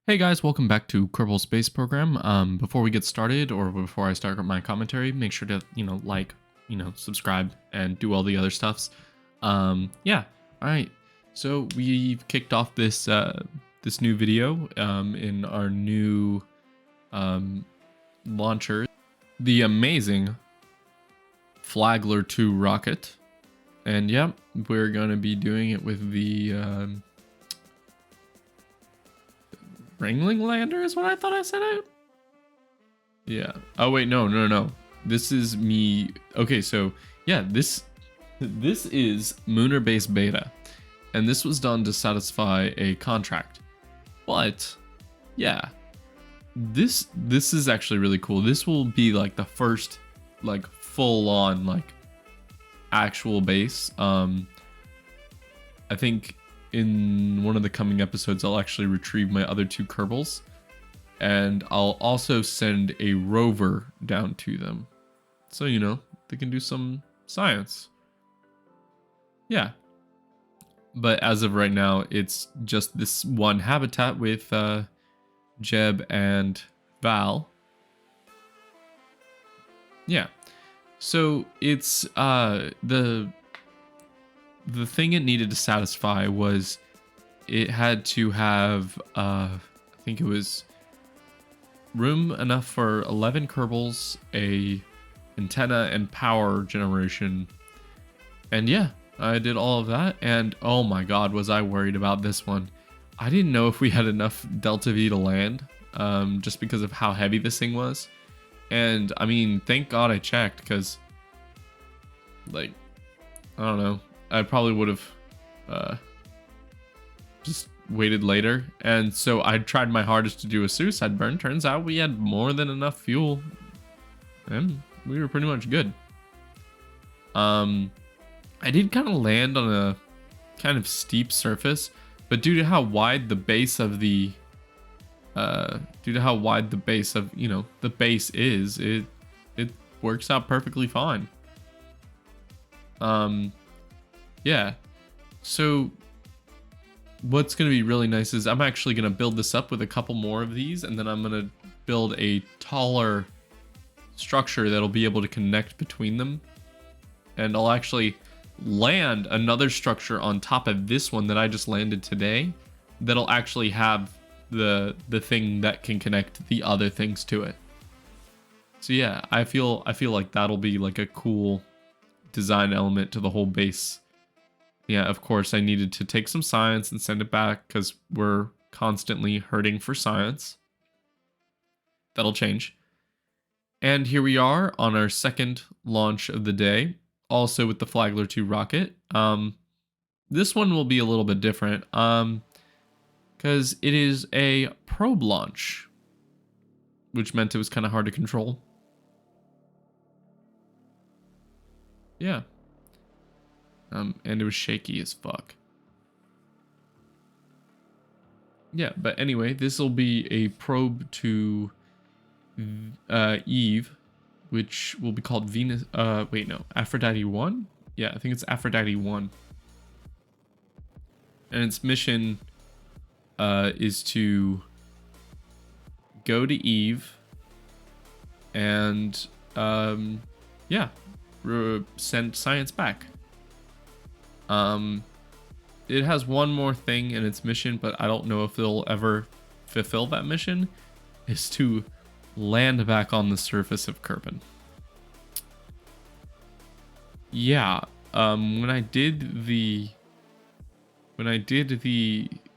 Hey guys, welcome back to Kerbal Space Program. Before we get started, or before I start my commentary, make sure to like, subscribe, and do all the other stuffs. Yeah. All right. So we've kicked off this new video in our new launcher, the amazing Flagler 2 rocket, and yeah, we're gonna be doing it with the Ringling Lander is what I thought I said it. Yeah. Oh wait, no. This is me. Okay, so yeah, this is Lunar Base Beta, and this was done to satisfy a contract. But yeah, this is actually really cool. This will be like the first like full on like actual base. I think in one of the coming episodes I'll actually retrieve my other two Kerbals, and I'll also send a rover down to them, so they can do some science. Yeah, but as of right now it's just this one habitat with Jeb and Val. Yeah, so it's the thing it needed to satisfy was it had to have I think it was room enough for 11 Kerbals, a antenna, and power generation. And yeah, I did all of that, and oh my god, was I worried about this one. I didn't know if we had enough Delta V to land, just because of how heavy this thing was. And I mean, thank god I checked, because like, I don't know, I probably would have just waited later. And so I tried my hardest to do a suicide burn. Turns out we had more than enough fuel, and we were pretty much good. I did kind of land on a kind of steep surface, but due to how wide the base of the the base is, it works out perfectly fine. Yeah, so what's going to be really nice is I'm actually going to build this up with a couple more of these, and then I'm going to build a taller structure that'll be able to connect between them. And I'll actually land another structure on top of this one that I just landed today that'll actually have the thing that can connect the other things to it. So yeah, I feel like that'll be like a cool design element to the whole base. Yeah, of course, I needed to take some science and send it back because we're constantly hurting for science. That'll change. And here we are on our second launch of the day, also with the Flagler 2 rocket. This one will be a little bit different because it is a probe launch, which meant it was kind of hard to control. Yeah. And it was shaky as fuck. Yeah, but anyway, this will be a probe to Eve, which will be called Venus. Wait, no, Aphrodite 1? Yeah, I think it's Aphrodite 1. And its mission is to go to Eve and, yeah, send science back. It has one more thing in its mission, but I don't know if they'll ever fulfill that mission, is to land back on the surface of Kerbin. Yeah, when I did the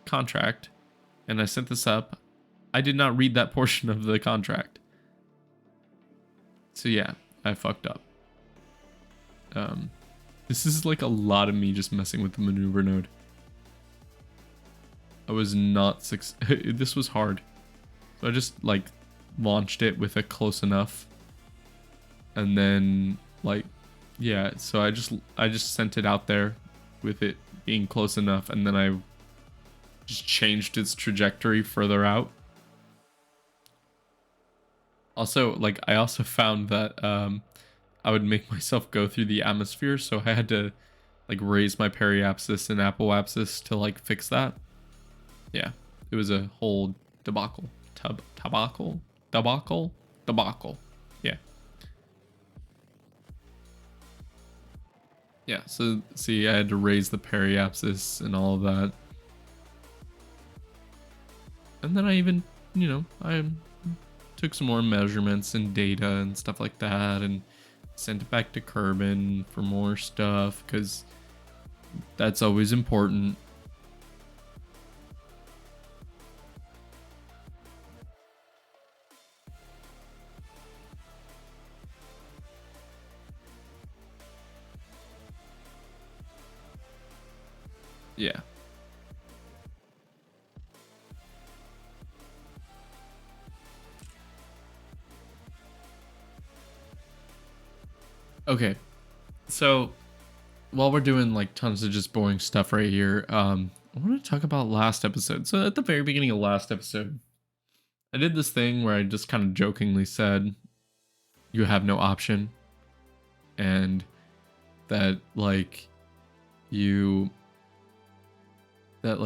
contract and I sent this up, I did not read that portion of the contract. So yeah, I fucked up. This is like a lot of me just messing with the maneuver node. I was not this was hard. So I just like launched it with a close enough. And then like, yeah, so I just sent it out there with it being close enough, and then I just changed its trajectory further out. Also, like, I also found that I would make myself go through the atmosphere, so I had to like raise my periapsis and apoapsis to like fix that. Yeah, it was a whole debacle. Debacle. Yeah. Yeah, so see, I had to raise the periapsis and all of that. And then I even, I took some more measurements and data and stuff like that and sent it back to Kerbin for more stuff because that's always important. Yeah. Okay. So while we're doing like tons of just boring stuff right here, I want to talk about last episode. So at the very beginning of last episode, I did this thing where I just kind of jokingly said, you have no option. And that like you that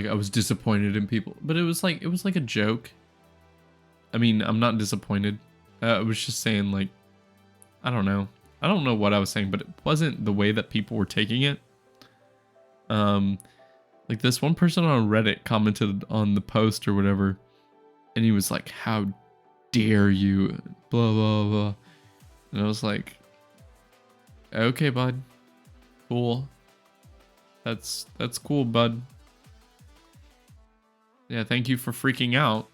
I was disappointed in people, but it was like a joke. I mean, I'm not disappointed. I was just saying, like, I don't know what I was saying, but it wasn't the way that people were taking it. Like this one person on Reddit commented on the post or whatever, and he was like, how dare you, blah blah blah. And I was like, okay, bud, cool, that's cool, bud. Yeah, thank you for freaking out.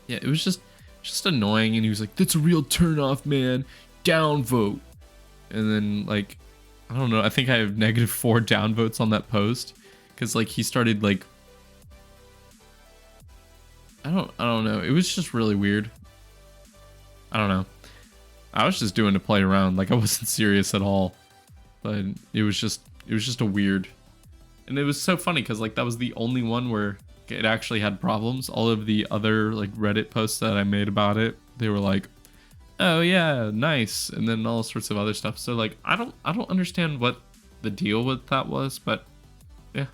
Yeah, it was just annoying, and he was like, that's a real turnoff, man, downvote. And then like, I don't know, I think I have -4 downvotes on that post because like he started like, I don't know, it was just really weird. I don't know, I was just doing to play around, like I wasn't serious at all, but it was just a weird. And it was so funny because like that was the only one where it actually had problems. All of the other like Reddit posts that I made about it, they were like, oh yeah, nice, and then all sorts of other stuff. So like I don't understand what the deal with that was, but yeah,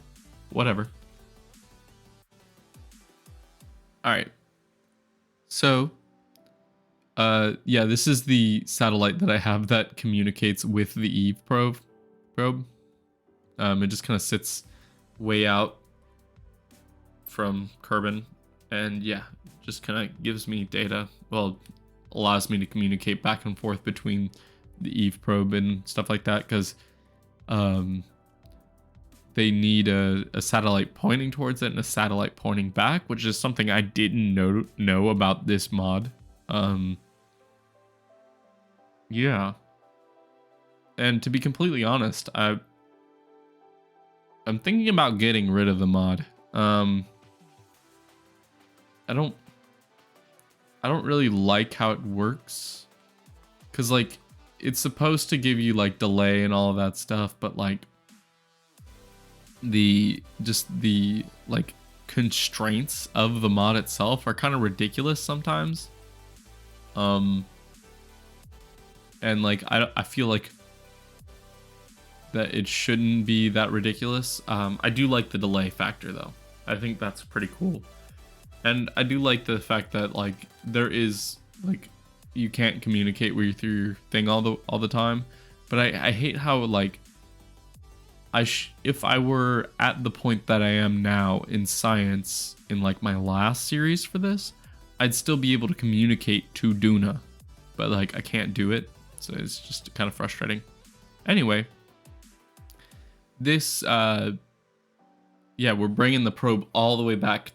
whatever. All right, so yeah, this is the satellite that I have that communicates with the Eve probe. It just kind of sits way out from Kerbin, and yeah, just kind of gives me data. Well, allows me to communicate back and forth between the Eve probe and stuff like that, because they need a satellite pointing towards it and a satellite pointing back, which is something I didn't know about this mod. Yeah, and to be completely honest, I'm thinking about getting rid of the mod. I don't really like how it works, because like it's supposed to give you like delay and all of that stuff, but like the like constraints of the mod itself are kind of ridiculous sometimes. And like I feel like that it shouldn't be that ridiculous. I do like the delay factor though. I think that's pretty cool. And I do like the fact that like there is like you can't communicate with your thing all the time. But I hate how like if I were at the point that I am now in science in like my last series for this, I'd still be able to communicate to Duna, but like I can't do it. So it's just kind of frustrating. Anyway, this yeah, we're bringing the probe all the way back.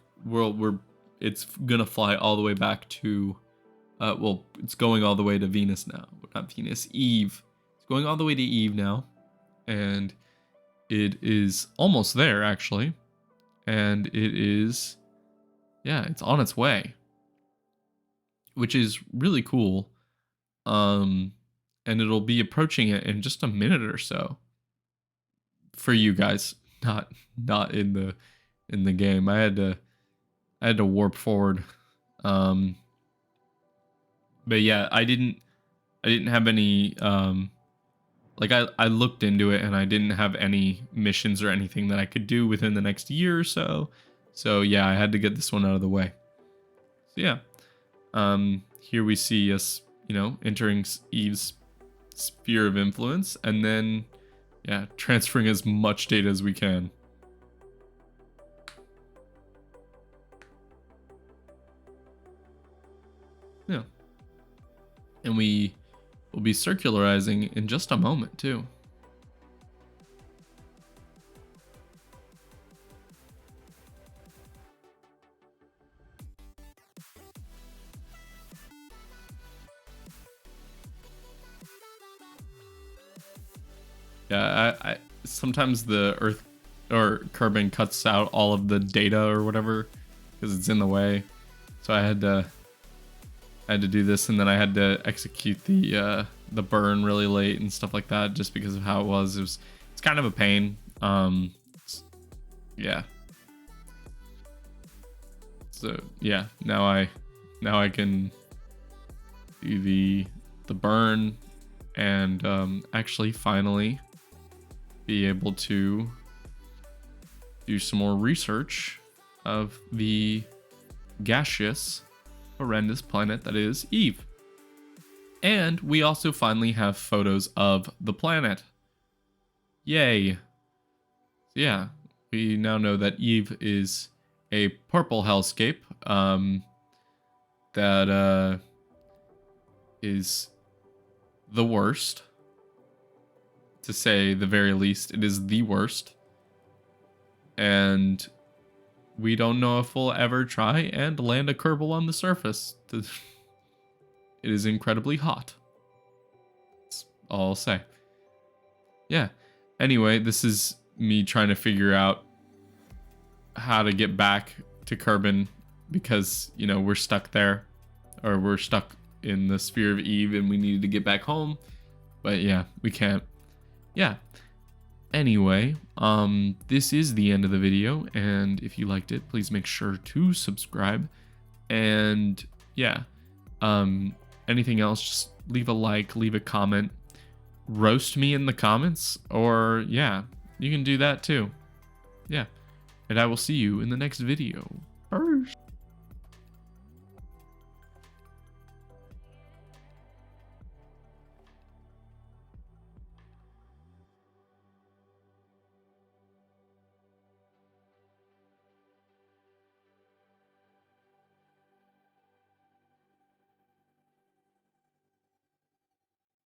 It's gonna fly all the way back to well, it's going all the way to Venus now. Not Venus, Eve. It's going all the way to Eve now, and it is almost there actually. And it is, yeah, it's on its way, which is really cool. And it'll be approaching it in just a minute or so. For you guys, not in the game. I had to warp forward. But yeah, I didn't have any Like I looked into it and I didn't have any missions or anything that I could do within the next year or so. So yeah, I had to get this one out of the way. So yeah, here we see us, you know, entering Eve's sphere of influence, and then yeah, transferring as much data as we can. Yeah, and we will be circularizing in just a moment too. Yeah, I sometimes the Earth or Kerbin cuts out all of the data or whatever because it's in the way. So I had to do this, and then I had to execute the burn really late and stuff like that, just because of how it was. It's kind of a pain. Yeah. So yeah, now I can do the burn and actually finally be able to do some more research of the gaseous, horrendous planet that is Eve. And we also finally have photos of the planet. Yay. Yeah, we now know that Eve is a purple hellscape that is the worst. To say the very least, it is the worst. And we don't know if we'll ever try and land a Kerbal on the surface. It is incredibly hot. That's all I'll say. Yeah. Anyway, this is me trying to figure out how to get back to Kerbin because, you know, we're stuck there. Or we're stuck in the sphere of Eve and we needed to get back home. But yeah, we can't. Yeah. Anyway, this is the end of the video, and if you liked it, please make sure to subscribe. And yeah, anything else, just leave a like, leave a comment, roast me in the comments, or yeah, you can do that too. Yeah, and I will see you in the next video.